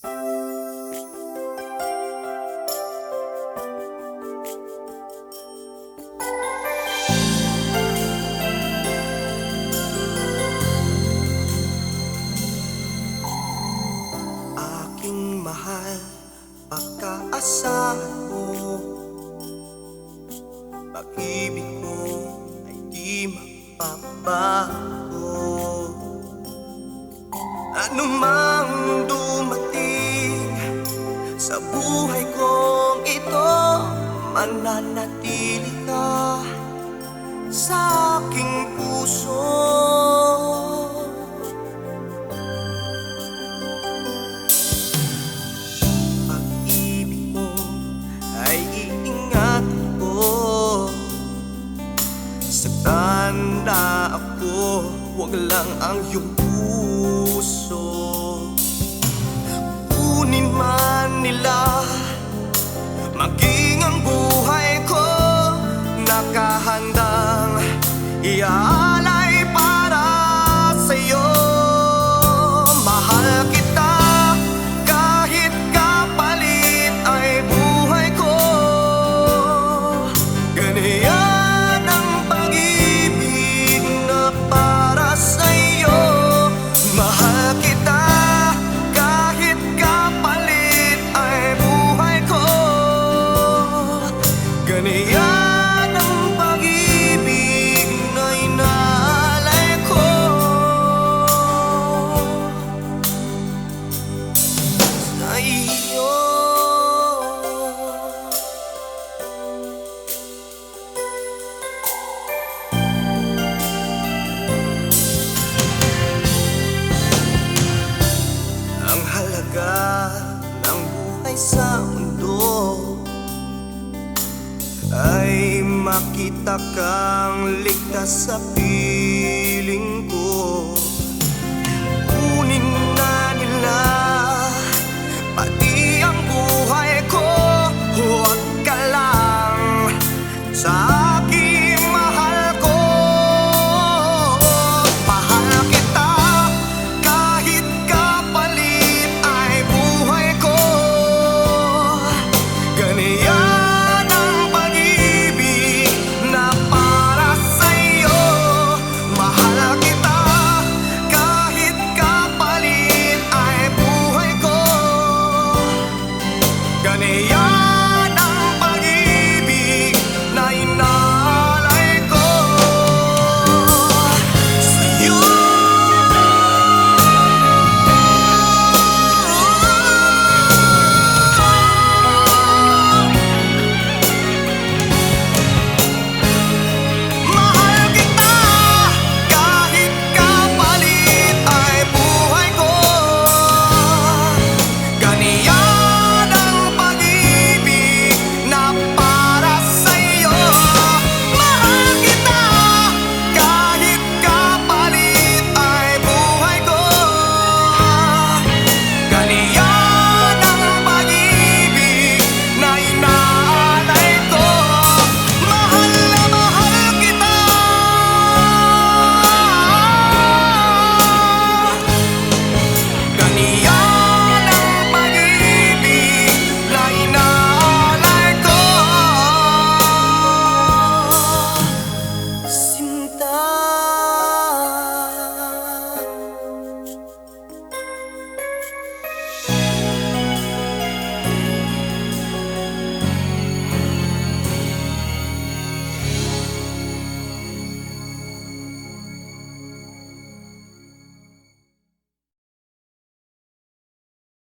Aking mahal, pagkaasahan mo, pag-ibig mo ay di magbabago. Anumang dumating sa buhay kong ito, mananatili ka sa aking puso. Pag-ibig mo ay iingatan ko, saktan na ako, huwag lang ang iyong puso. Kunin man nila maging ang buhay ko, nakahandang iaalay para sa'yo. Mahal kita kahit kapalit ay buhay ko, ganyan ang pag-ibig na para sa'yo. Mahal kita kahit kapalit ay buhay ko, ganyan ang pag-ibig na inaalay ko sa iyo. Ang halaga ng buhay sa mundo ay makita kang ligtas sa piling ko. Kunin